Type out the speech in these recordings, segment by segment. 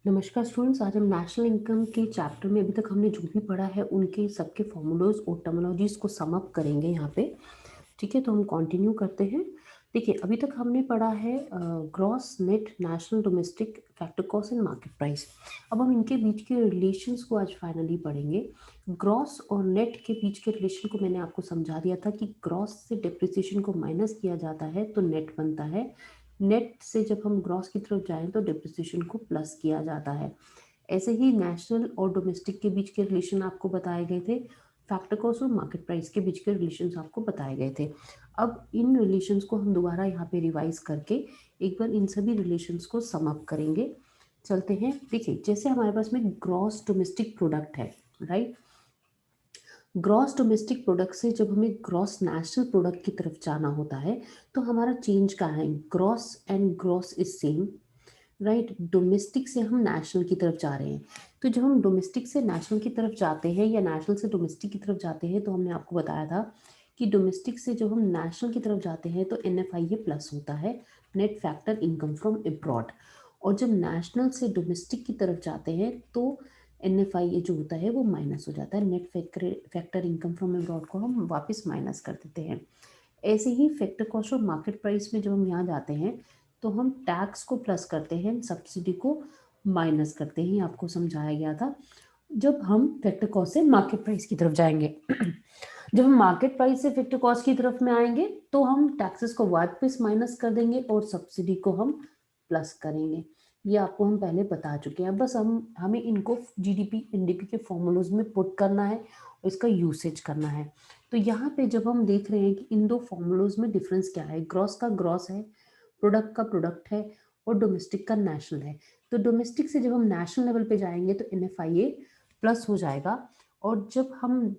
नमस्कार स्टूडेंट्स। आज हम नेशनल इनकम के चैप्टर में अभी तक हमने जो भी पढ़ा है उनके सबके फॉर्मूलाज और टर्मिनोलॉजीज को सम अप करेंगे यहाँ पे। ठीक है, तो हम कंटिन्यू करते हैं। देखिए, अभी तक हमने पढ़ा है gross, net, national, domestic, factor cost and market price. अब हम इनके बीच के रिलेशंस को आज फाइनली पढ़ेंगे। ग्रॉस और नेट के बीच के रिलेशन को मैंने आपको समझा दिया था कि ग्रॉस से डिप्रिसिएशन को माइनस किया जाता है तो नेट बनता है। नेट से जब हम ग्रॉस की तरफ जाएं तो डिप्रिसिएशन को प्लस किया जाता है। ऐसे ही नेशनल और डोमेस्टिक के बीच के रिलेशन आपको बताए गए थे। फैक्टर कॉस्ट और मार्केट प्राइस के बीच के रिलेशंस आपको बताए गए थे। अब इन रिलेशंस को हम दोबारा यहाँ पे रिवाइज करके एक बार इन सभी रिलेशंस को सम अप करेंगे। चलते हैं। देखिए, जैसे हमारे पास में ग्रॉस डोमेस्टिक प्रोडक्ट है, राइट। ग्रॉस डोमेस्टिक प्रोडक्ट से जब हमें ग्रॉस नेशनल प्रोडक्ट की तरफ जाना होता है तो हमारा चेंज कहाँ है? Gross and gross is same, right. Domestic से हम नेशनल की तरफ जा रहे हैं। तो जब हम डोमेस्टिक से नेशनल की तरफ जाते हैं या नेशनल से डोमेस्टिक की तरफ जाते हैं तो हमने आपको बताया था कि डोमेस्टिक से जब हम नेशनल की तरफ जाते हैं तो NFIA प्लस होता है, net factor income from abroad. और जब नेशनल से डोमेस्टिक की तरफ जाते हैं तो NFIA जो होता है वो माइनस हो जाता है, net factor income from abroad को हम वापस माइनस कर देते हैं। ऐसे ही फैक्टर कॉस्ट और मार्केट प्राइस में जब हम यहाँ जाते हैं तो हम टैक्स को प्लस करते हैं, सब्सिडी को माइनस करते हैं। आपको समझाया गया था। जब हम फैक्टर कॉस्ट से मार्केट प्राइस की तरफ जाएंगे जब हम मार्केट प्राइस से फैक्टर कॉस्ट की तरफ में आएंगे तो हम टैक्सेस को वापस माइनस कर देंगे और सब्सिडी को हम प्लस करेंगे। ये आपको हम पहले बता चुके हैं। बस हमें इनको GDP NDP के फॉर्मूलोज में पुट करना है और इसका यूसेज करना है। तो यहाँ पे जब हम देख रहे हैं कि इन दो फॉर्मूलोज में डिफरेंस क्या है, ग्रॉस का ग्रॉस है, प्रोडक्ट का प्रोडक्ट है और डोमेस्टिक का नेशनल है। तो डोमेस्टिक से जब हम नेशनल लेवल पे जाएंगे तो NFIA प्लस हो जाएगा और जब हम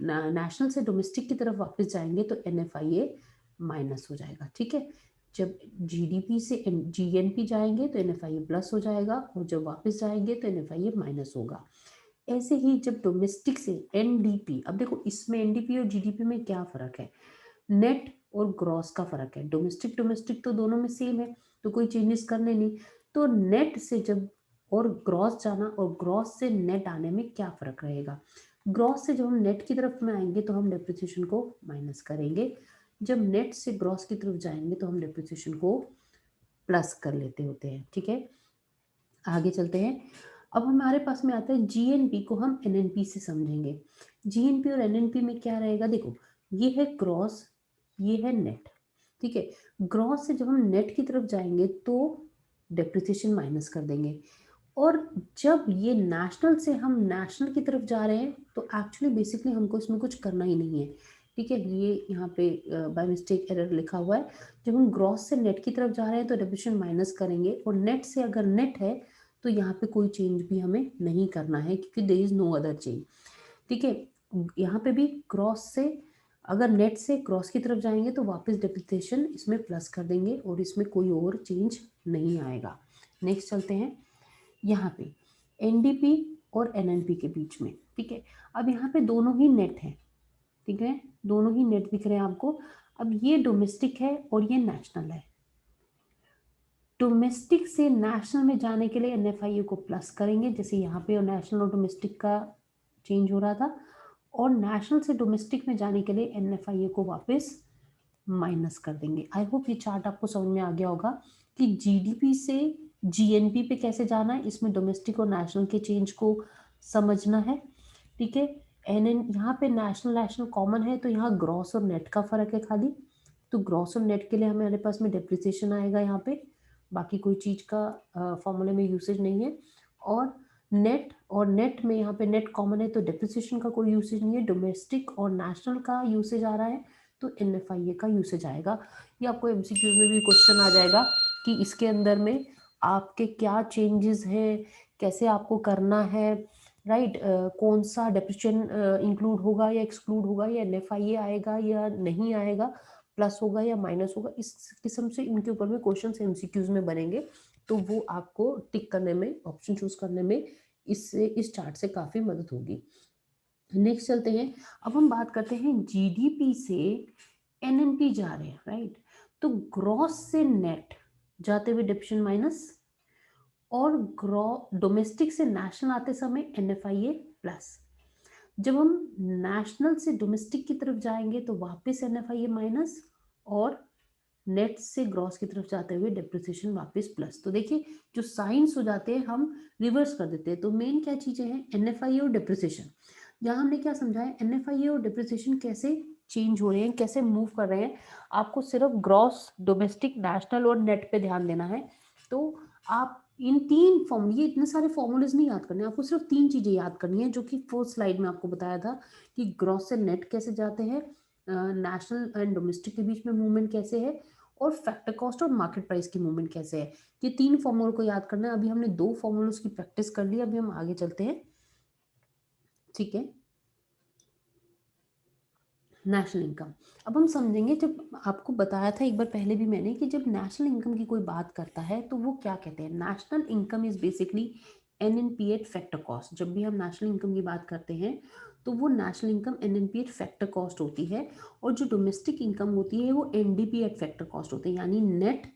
नेशनल से डोमेस्टिक की तरफ वापस जाएंगे तो NFIA माइनस हो जाएगा। ठीक है। जब GDP से GNP जाएंगे तो NFIA प्लस हो जाएगा और जब वापस जाएंगे तो NFIA माइनस होगा। ऐसे ही जब डोमेस्टिक से NDP, अब देखो इसमें NDP और GDP में क्या फर्क है? नेट और ग्रॉस का फर्क है। डोमेस्टिक डोमेस्टिक तो दोनों में सेम है, तो कोई चेंजेस करने नहीं। तो नेट से जब और ग्रॉस जाना और ग्रॉस से नेट आने में क्या फर्क रहेगा? ग्रॉस से जब हम नेट की तरफ में आएंगे तो हम डेप्रिसिएशन को माइनस करेंगे, जब नेट से ग्रॉस की तरफ जाएंगे तो हम डेप्रिसिएशन को प्लस कर लेते होते हैं। ठीक है, आगे चलते हैं। अब हमारे पास में आता है GNP को हम NNP से समझेंगे। GNP और NNP में क्या रहेगा? देखो, ये है ग्रॉस, ये है नेट। ठीक है। ग्रॉस से जब हम नेट की तरफ जाएंगे तो डेप्रिसिएशन माइनस कर देंगे और जब ये नेशनल से हम नेशनल की तरफ जा रहे हैं तो एक्चुअली बेसिकली हमको इसमें कुछ करना ही नहीं है। ठीक है, ये यहाँ पे बाय मिस्टेक एरर लिखा हुआ है। जब हम ग्रॉस से नेट की तरफ जा रहे हैं तो डेप्रिसिएशन माइनस करेंगे और नेट से अगर नेट है तो यहाँ पे कोई चेंज भी हमें नहीं करना है क्योंकि there is no other change. ठीक है, यहाँ पे भी क्रॉस से अगर नेट से क्रॉस की तरफ जाएंगे तो वापस डेप्रिसिएशन इसमें प्लस कर देंगे और इसमें कोई और चेंज नहीं आएगा। नेक्स्ट चलते हैं यहाँ पे NDP और NNP के बीच में। ठीक है, अब यहाँ पे दोनों ही नेट है। ठीक है, दोनों ही नेट दिख रहे हैं आपको। अब ये डोमेस्टिक है और ये नेशनल है। डोमेस्टिक से नेशनल में जाने के लिए NFIA को प्लस करेंगे, जैसे यहाँ पे और नेशनल और डोमेस्टिक का चेंज हो रहा था, और नेशनल से डोमेस्टिक में जाने के लिए NFIA को वापस माइनस कर देंगे। आई होप ये चार्ट आपको समझ में आ गया होगा कि GDP से GNP पे कैसे जाना है, इसमें डोमेस्टिक और नेशनल के चेंज को समझना है। ठीक है, NN यहाँ पे नेशनल नेशनल कॉमन है तो यहाँ ग्रॉस और नेट का फर्क है खाली। तो ग्रॉस और नेट के लिए हमारे पास में डेप्रिसिएशन आएगा यहाँ पे, बाकी कोई चीज का फॉर्मूले में यूसेज नहीं है। और नेट में यहाँ पे नेट कॉमन है तो डेप्रिसिएशन का कोई यूसेज नहीं है। डोमेस्टिक और नेशनल का यूसेज आ रहा है तो NFIA का यूसेज आएगा। ये आपको MCQs में भी क्वेश्चन आ जाएगा कि इसके अंदर में आपके क्या चेंजेस हैं, कैसे आपको करना है, राइट। कौन सा डेप्रिसिएशन इंक्लूड होगा या एक्सक्लूड होगा, या NFIA आएगा या नहीं आएगा, प्लस होगा या माइनस होगा। इस किस्म से इनके ऊपर में क्वेश्चन MCQs में बनेंगे तो वो आपको टिक करने में, ऑप्शन चूज करने में इससे इस चार्ट से काफी मदद होगी। नेक्स्ट चलते हैं। अब हम बात करते हैं GDP से NNP जा रहे हैं, राइट। तो ग्रॉस से नेट जाते हुए डेप्रिसिएशन माइनस और डोमेस्टिक से नेशनल आते समय NFIA प्लस। जब हम नेशनल से डोमेस्टिक की तरफ जाएंगे तो वापस NFIA माइनस, और नेट से ग्रॉस की तरफ जाते हुए डेप्रिसिएशन वापस प्लस। तो देखिए जो साइंस हो जाते हैं हम रिवर्स कर देते हैं। तो मेन क्या चीजें हैं, NFIA और डेप्रिसिएशन। यहाँ हमने क्या समझा है, NFIA और डेप्रिसिएशन कैसे चेंज हो रहे हैं, कैसे मूव कर रहे हैं। आपको सिर्फ ग्रॉस, डोमेस्टिक, नेशनल और नेट पे ध्यान देना है। तो आप इन तीन फॉर्मूले, ये इतने सारे फॉर्मूलेज नहीं याद करने, आपको सिर्फ तीन चीजें याद करनी है, जो कि फोर्थ स्लाइड में आपको बताया था कि ग्रॉस से नेट कैसे जाते हैं, नेशनल एंड डोमेस्टिक के बीच में मूवमेंट कैसे है, और फैक्टर कॉस्ट और मार्केट प्राइस की मूवमेंट कैसे है। ये तीन फॉर्मूलों को याद करना है। अभी हमने दो फॉर्मूलों की प्रैक्टिस कर ली, अभी हम आगे चलते हैं। ठीक है, नेशनल इनकम। अब हम समझेंगे, जब आपको बताया था एक बार पहले भी मैंने कि जब नेशनल इनकम की कोई बात करता है तो वो क्या कहते हैं, national income is basically NNPA factor cost. जब भी हम नेशनल इनकम की बात करते हैं तो वो national income NNPA factor cost होती है, और जो डोमेस्टिक इनकम होती है वो NDPA फैक्टर कॉस्ट होती है, यानी net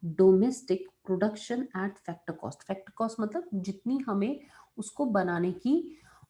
domestic production at factor cost. Factor cost मतलब जितनी हमें उसको बनाने की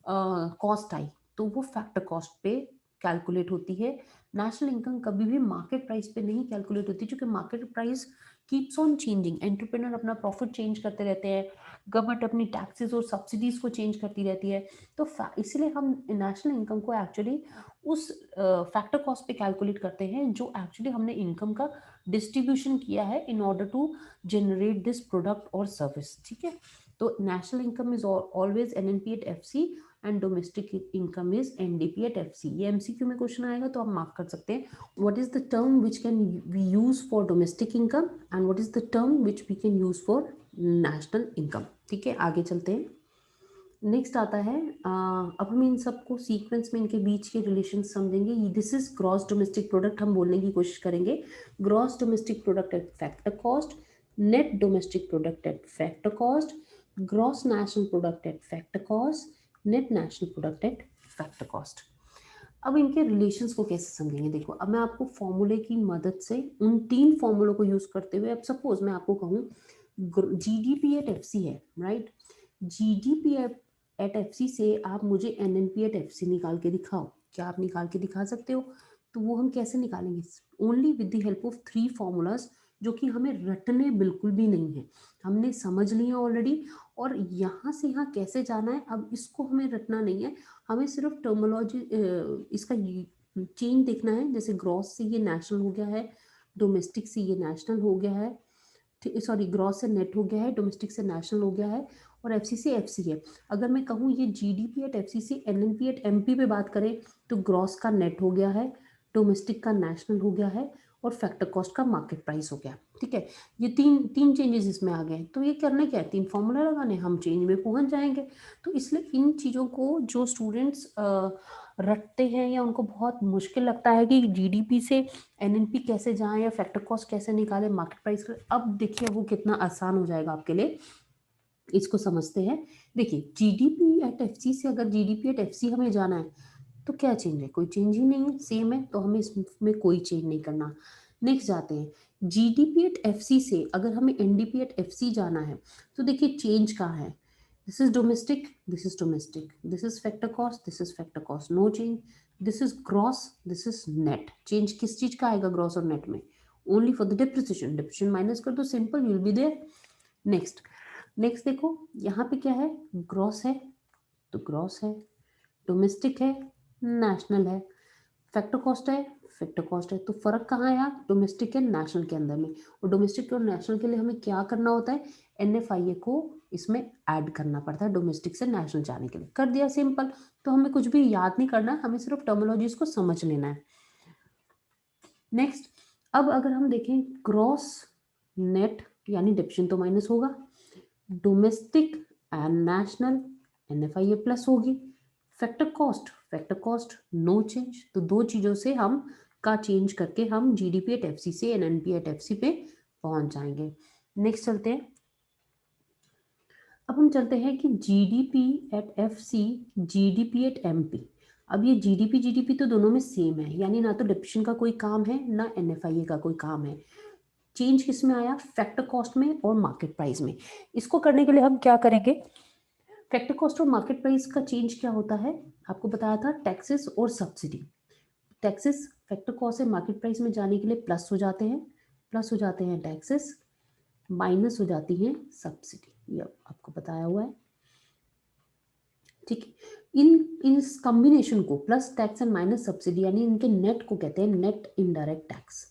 कॉस्ट आई, तो वो फैक्टर कॉस्ट पे कैलकुलेट होती है। नेशनल इनकम कभी भी मार्केट प्राइस पे नहीं कैलकुलेट होती, क्योंकि market price keeps on changing. Entrepreneur अपना प्रॉफिट चेंज करते रहते हैं, गवर्नमेंट अपनी टैक्सेस और सब्सिडीज को चेंज करती रहती है। तो इसलिए हम नेशनल इनकम को एक्चुअली उस फैक्टर कॉस्ट पे कैलकुलेट करते हैं जो एक्चुअली हमने इनकम का डिस्ट्रीब्यूशन किया है in order to generate this product और सर्विस। ठीक है, तो national income is always NNP at FC and domestic income is NDP at FC। ये MCQ में क्वेश्चन आएगा तो आप मार्क कर सकते हैं। What is the term which can we use for domestic income and what is the term which we can use for national income. ठीक है, आगे चलते हैं। नेक्स्ट आता है, अब हम इन सबको सीक्वेंस में इनके बीच के रिलेशन समझेंगे। This is gross domestic product, हम बोलने की कोशिश करेंगे। Gross domestic product at factor cost, net domestic product at factor cost, gross national product at factor cost, net national product at factor cost. अब इनके रिलेशंस को कैसे समझेंगे, देखो अब मैं आपको फॉर्मूले की मदद से उन तीन फॉर्मूलों को यूज करते हुए, अब सपोज मैं आपको कहूँ GDP एट FC है, राइट। GDP एट FC से आप मुझे NNP एट FC निकाल के दिखाओ, क्या आप निकाल के दिखा सकते हो? तो वो हम कैसे निकालेंगे, only with the help of three formulas, जो कि हमें रटने बिल्कुल भी नहीं है, हमने समझ लिया ऑलरेडी। और यहाँ से यहाँ कैसे जाना है, अब इसको हमें रटना नहीं है, हमें सिर्फ टर्मोलॉजी इसका चेंज देखना है। जैसे ग्रॉस से ये नेशनल हो गया है, डोमेस्टिक से ये नेशनल हो गया है, सॉरी ग्रॉस से नेट हो गया है, डोमेस्टिक से नेशनल हो गया है, और FC से FC है। अगर मैं कहूँ ये GDP एट FC से NNP एट MP पे बात करें तो ग्रॉस का नेट हो गया है, डोमेस्टिक का नेशनल हो गया है, और फैक्टर कॉस्ट का मार्केट प्राइस हो गया। ठीक है, ये तीन तीन चेंजेस इसमें आ गए। तो ये करना क्या है, तीन फॉर्मूला लगाने, हम चेंज में पहुंच जाएंगे। तो इसलिए इन चीज़ों को जो स्टूडेंट्स रटते हैं या उनको बहुत मुश्किल लगता है कि GDP से NNP कैसे जाएं या फैक्टर कॉस्ट कैसे निकालें, मार्केट प्राइस, अब देखिए वो कितना आसान हो जाएगा आपके लिए। इसको समझते हैं। देखिए GDP एट FC से अगर GDP एट FC हमें जाना है तो क्या चेंज है, कोई चेंज ही नहीं है, सेम है, तो हमें इसमें कोई चेंज नहीं करना। नेक्स्ट जाते हैं, GDP एट FC से अगर हमें NDP एट FC जाना है तो देखिए चेंज कहाँ है, this is domestic, this is domestic, this is factor cost, this is factor cost, no change, this is gross, this is net. Change किस चीज का आएगा ग्रॉस और नेट में, only for the depreciation, depreciation minus कर दो, simple, will be there. Next, next देखो यहाँ पे क्या है, ग्रॉस है तो ग्रॉस है, डोमेस्टिक है, नेशनल है, फैक्टर कॉस्ट है, फैक्टर कॉस्ट है। तो फर्क कहाँ है आप, डोमेस्टिक एंड नेशनल के अंदर में। और डोमेस्टिक और नेशनल के लिए हमें क्या करना होता है, NFIA को इसमें ऐड करना पड़ता है डोमेस्टिक से नेशनल जाने के लिए। कर दिया, सिंपल। तो हमें कुछ भी याद नहीं करना है, हमें सिर्फ टर्मिनोलॉजीज को समझ लेना है। नेक्स्ट, अब अगर हम देखें ग्रॉस नेट, यानी डिप्शन तो माइनस होगा, domestic and national NFIA plus होगी, फैक्टर कॉस्ट नो चेंज। तो दो चीजों से हम का चेंज करके हम GDP एट FC से NNP एट FC पे पहुंच जाएंगे। नेक्स्ट चलते हैं, अब हम चलते हैं कि GDP at FC, GDP at MP। अब ये GDP तो दोनों में सेम है, यानी ना तो डिप्शन का कोई काम है ना NFIA का कोई काम है। चेंज किस में आया, फैक्टर कॉस्ट में और मार्केट प्राइस में। इसको करने के लिए हम क्या करेंगे, फैक्टर कॉस्ट और मार्केट प्राइस का चेंज क्या होता है, आपको बताया था टैक्सेस और सब्सिडी। टैक्सेस फैक्टर कॉस्ट से मार्केट प्राइस में जाने के लिए प्लस हो जाते हैं, प्लस हो जाते हैं टैक्सेस, माइनस हो जाती है सब्सिडी, ये आपको बताया हुआ है। ठीक है, इन इस कॉम्बिनेशन को plus tax and minus subsidy यानी इनके नेट को कहते हैं नेट इनडायरेक्ट टैक्स।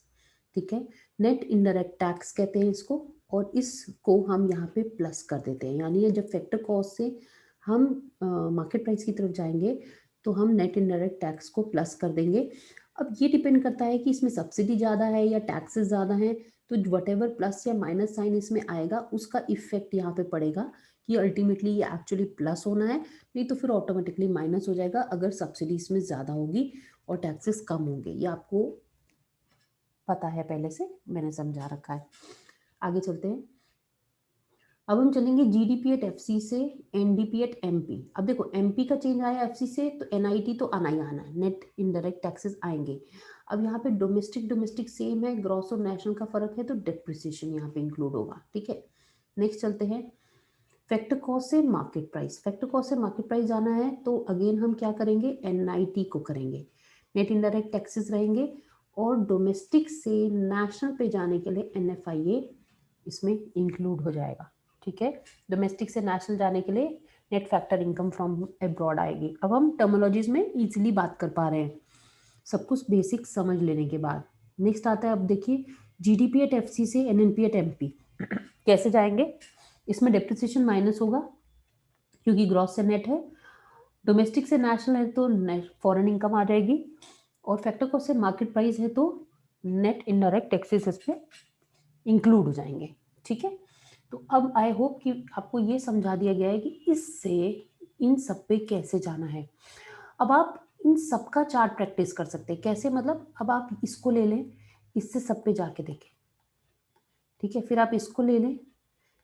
ठीक है, नेट इनडायरेक्ट टैक्स कहते हैं इसको, और इसको हम यहाँ पे प्लस कर देते हैं, यानी ये जब फैक्टर कॉस्ट से हम मार्केट प्राइस की तरफ जाएंगे तो हम नेट इनडायरेक्ट टैक्स को प्लस कर देंगे। अब ये डिपेंड करता है कि इसमें सब्सिडी ज़्यादा है या टैक्सेस ज़्यादा हैं, तो वट एवर प्लस या माइनस साइन इसमें आएगा उसका इफेक्ट यहाँ पे पड़ेगा कि अल्टीमेटली ये एक्चुअली प्लस होना है, नहीं तो फिर ऑटोमेटिकली माइनस हो जाएगा अगर सब्सिडी इसमें ज़्यादा होगी और टैक्सेस कम होंगे। ये आपको पता है, पहले से मैंने समझा रखा है। आगे चलते हैं, अब हम चलेंगे जीडीपी एट एफसी से एनडीपी एट एमपी। अब देखो एमपी का चेंज आया एफसी से तो एनआईटी तो आना ही आना है, नेट इनडायरेक्ट टैक्सेस आएंगे। अब यहाँ पे डोमेस्टिक सेम है, ग्रॉस और नेशनल का फर्क है तो डिप्रिसिएशन यहाँ पे इंक्लूड होगा। ठीक है, नेक्स्ट चलते हैं, फैक्टर कॉस्ट से मार्केट प्राइस। फैक्टर कॉस्ट से मार्केट प्राइस जाना है तो अगेन हम क्या करेंगे, एनआईटी को करेंगे, नेट इनडायरेक्ट टैक्सेस रहेंगे, और डोमेस्टिक से नेशनल पे जाने के लिए एनएफआईए इसमें इंक्लूड हो जाएगा। ठीक है, डोमेस्टिक से नेशनल जाने के लिए net factor income from abroad आएगी। अब हम टर्मिनोलॉजीज में इजीली बात कर पा रहे हैं सब कुछ बेसिक समझ लेने के बाद। नेक्स्ट आता है, अब देखिए जीडीपी एट एफसी से एनएनपी एट एमपी कैसे जाएंगे, इसमें डेप्रिसिएशन माइनस होगा क्योंकि ग्रॉस से नेट है, डोमेस्टिक से नेशनल है तो फॉरेन इनकम आ जाएगी, और फैक्टर कॉस्ट से मार्केट प्राइस है तो नेट इनडायरेक्ट टैक्सेस इसमें इंक्लूड हो जाएंगे। ठीक है, तो अब आई होप कि आपको ये समझा दिया गया है कि इससे इन सब पे कैसे जाना है। अब आप इन सब का चार्ट प्रैक्टिस कर सकते हैं, कैसे मतलब, अब आप इसको ले लें, इससे सब पे जाके देखें। ठीक है, फिर आप इसको ले लें,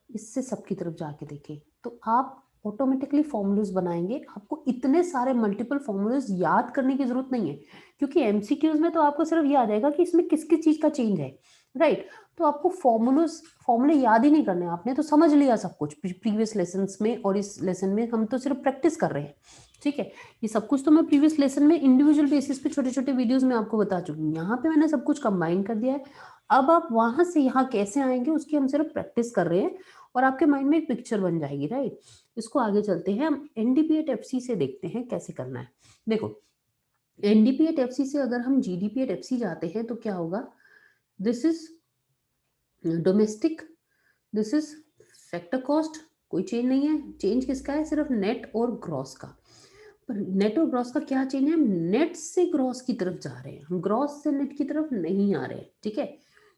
इससे सबकी तरफ जाके देखें, तो आप ऑटोमेटिकली फॉर्मूलाज बनाएंगे। आपको इतने सारे मल्टीपल फॉर्मूलाज याद करने की जरूरत नहीं है, क्योंकि एमसीक्यूज में तो आपको सिर्फ ये आ जाएगा कि इसमें किस किस चीज का चेंज है, राइट। तो आपको फॉर्मूले याद ही नहीं करने, आपने तो समझ लिया सब कुछ प्रीवियस लेसन में, और इस लेसन में हम तो सिर्फ प्रैक्टिस कर रहे हैं। ठीक है, ये सब कुछ तो मैं प्रीवियस लेसन में इंडिविजुअल बेसिस पे छोटे छोटे वीडियोस में आपको बता चुकी हूँ, यहाँ पे मैंने सब कुछ कंबाइन कर दिया है। अब आप वहां से यहाँ कैसे आएंगे उसकी हम सिर्फ प्रैक्टिस कर रहे हैं, और आपके माइंड में एक पिक्चर बन जाएगी, राइट। इसको आगे चलते हैं, हम एनडीपी एट एफसी से देखते हैं कैसे करना है। देखो एनडीपी एट एफसी से अगर हम जीडीपी एट एफसी जाते हैं तो क्या होगा, this is domestic, this is factor cost, कोई चेंज नहीं है। चेंज किसका है, सिर्फ नेट और ग्रॉस का। पर नेट और ग्रॉस का क्या चेंज है, हम नेट से ग्रॉस की तरफ जा रहे हैं, हम ग्रॉस से नेट की तरफ नहीं आ रहे हैं। ठीक है,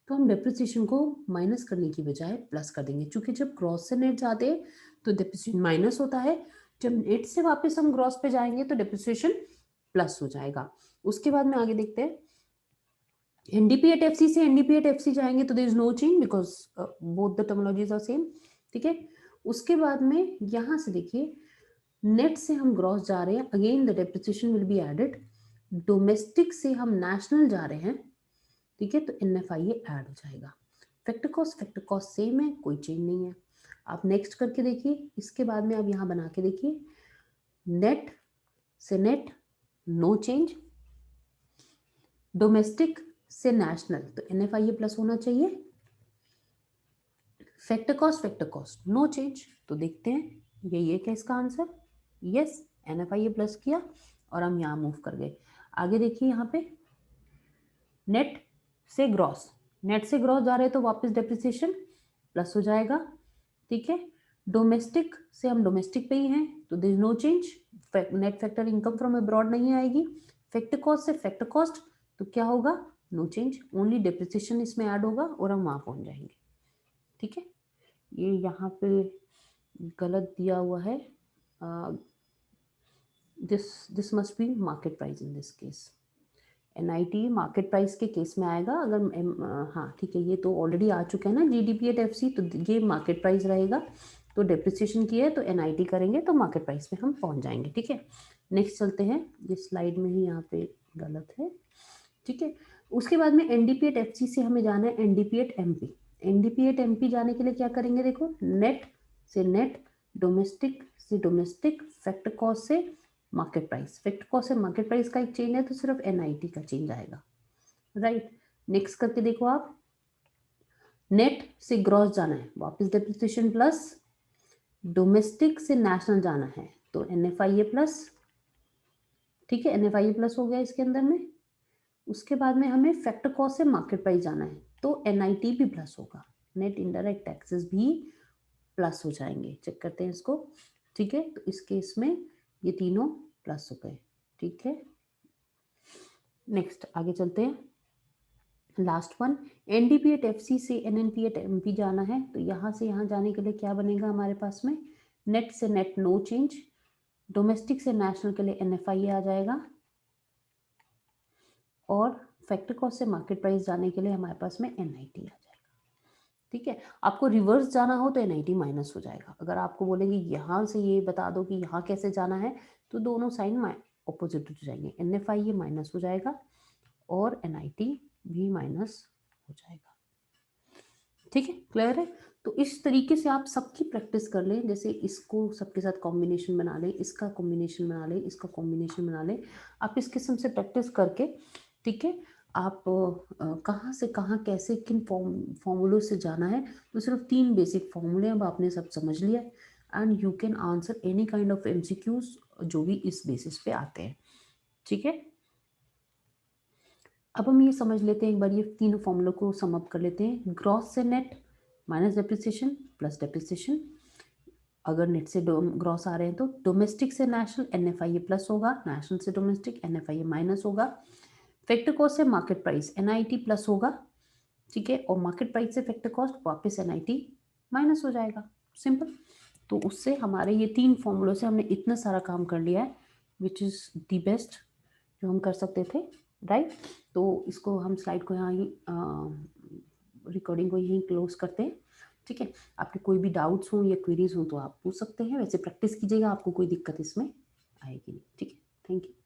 तो हम डेप्रिसिएशन को माइनस करने की बजाय प्लस कर देंगे, क्योंकि जब ग्रॉस से नेट जाते हैं तो डेप्रिसिएशन माइनस होता है, जब नेट से वापस हम ग्रॉस पे जाएंगे तो डेप्रिसिएशन प्लस हो जाएगा। उसके बाद में आगे देखते हैं, एनडीपी एट एफसी से एनडीपी एट एफसी जाएंगे तो there is no change because both the terminologies are same. ठीक है, उसके बाद में यहां से देखिए नेट से हम ग्रॉस जा रहे हैं, again the depreciation will be added. Domestic से हम नेशनल जा रहे हैं, ठीक है, तो एनएफआईए ऐड हो जाएगा। फैक्टर कॉस्ट सेम है, कोई चेंज नहीं है। आप नेक्स्ट करके देखिए, इसके बाद में आप यहाँ बना के देखिए, नेट से नेट नो चेंज, डोमेस्टिक से नेशनल तो एनएफआईए प्लस होना चाहिए, फैक्टर कॉस्ट नो चेंज। तो देखते हैं ये क्या इसका आंसर, यस एनएफआईए प्लस किया और हम यहाँ मूव कर गए। आगे देखिए यहाँ पे नेट से ग्रॉस, नेट से ग्रॉस जा रहे हैं तो वापस डेप्रिसिएशन प्लस हो जाएगा। ठीक है, डोमेस्टिक से हम डोमेस्टिक पे ही हैं तो there is no change, net factor income from abroad नहीं आएगी। फैक्टर कॉस्ट से फैक्टर कॉस्ट तो क्या होगा, नो चेंज, ओनली डेप्रिसिएशन इसमें ऐड होगा और हम वहाँ पहुँच जाएंगे। ठीक है, ये यहाँ पे गलत दिया हुआ है, this must be market price in this case, NIT market price के केस में आएगा। अगर हाँ ठीक है, ये तो ऑलरेडी आ चुका है ना जीडीपी एट एफसी, तो ये मार्केट प्राइस रहेगा, तो डेप्रिसिएशन की है तो एनआईटी करेंगे तो मार्केट प्राइस पे हम पहुंच जाएंगे। ठीक है, नेक्स्ट चलते हैं, ये स्लाइड में ही यहाँ पे गलत है। ठीक है, उसके बाद में एनडीपी एट एफसी से हमें जाना है NDP at MP. NDP at MP जाने के लिए क्या करेंगे, देखो नेट से नेट, डोमेस्टिक से डोमेस्टिक, फैक्ट कॉस्ट से मार्केट प्राइस। फैक्ट कॉस्ट से मार्केट प्राइस का एक चेंज है तो सिर्फ एनआईटी का चेंज आएगा, राइट। नेक्स्ट करके देखो आप, नेट से ग्रॉस जाना है, वापस डेप्रिसिएशन प्लस, डोमेस्टिक से नेशनल जाना है तो एनएफआईए प्लस, ठीक है, एनएफआईए प्लस हो गया इसके अंदर में। उसके बाद में हमें फैक्टर कॉस्ट से मार्केट प्राइस जाना है तो एनआईटी भी प्लस होगा, नेट इनडायरेक्ट टैक्सेस भी प्लस हो जाएंगे। चेक करते हैं इसको, ठीक है। तो इस केस में ये तीनों प्लस हो गए, ठीक है। नेक्स्ट आगे चलते हैं, last one, NDP at FC से एनएनपी एट एमपी जाना है तो यहाँ से यहाँ जाने के लिए क्या बनेगा हमारे पास में, नेट से नेट नो चेंज, डोमेस्टिक से नेशनल के लिए एनएफआईए आ जाएगा, और फैक्टर कॉस्ट से मार्केट प्राइस जाने के लिए हमारे पास में एनआईटी आ जाएगा, ठीक है। आपको रिवर्स जाना हो तो एनआईटी माइनस हो जाएगा। अगर आपको बोलेंगे यहाँ से ये बता दो कि यहाँ कैसे जाना है तो दोनों साइन ऑपोजिट हो जाएंगे, एनएफआईए माइनस हो जाएगा और एनआईटी भी माइनस हो जाएगा, ठीक है, क्लियर है। तो इस तरीके से आप सबकी प्रैक्टिस कर लें, जैसे इसको सबके साथ कॉम्बिनेशन बना लें, इसका कॉम्बिनेशन बना लें, इसका कॉम्बिनेशन बना लें। आप इस किस्म से प्रैक्टिस करके, ठीक है, आप कहाँ से कहाँ कैसे किन फॉर्मूलों से जाना है, तो सिर्फ 3 बेसिक फॉर्मूले अब आपने सब समझ लिया and you can answer any kind of MCQs जो भी इस बेसिस पे आते हैं, ठीक है। अब हम ये समझ लेते हैं, एक बार ये तीनों फॉर्मूलों को सम अप कर लेते हैं। ग्रॉस से net minus depreciation plus depreciation, अगर नेट से ग्रॉस आ रहे हैं तो डोमेस्टिक से नेशनल एनएफआईए प्लस होगा, नेशनल से डोमेस्टिक एनएफआईए माइनस होगा, फैक्टर कॉस्ट से मार्केट प्राइस एनआईटी प्लस होगा, ठीक है, और मार्केट प्राइस से फैक्टर कॉस्ट वापस एनआईटी माइनस हो जाएगा, सिंपल। तो उससे हमारे ये 3 फॉर्मूलों से हमने इतना सारा काम कर लिया है विच इज़ दी बेस्ट जो हम कर सकते थे, राइट। तो इसको हम स्लाइड को यहाँ ही रिकॉर्डिंग को यहीं क्लोज करते हैं, ठीक है। आपके कोई भी डाउट्स हों या क्वेरीज हों तो आप पूछ सकते हैं, वैसे प्रैक्टिस कीजिएगा, आपको कोई दिक्कत इसमें आएगी नहीं, ठीक है। Thank you.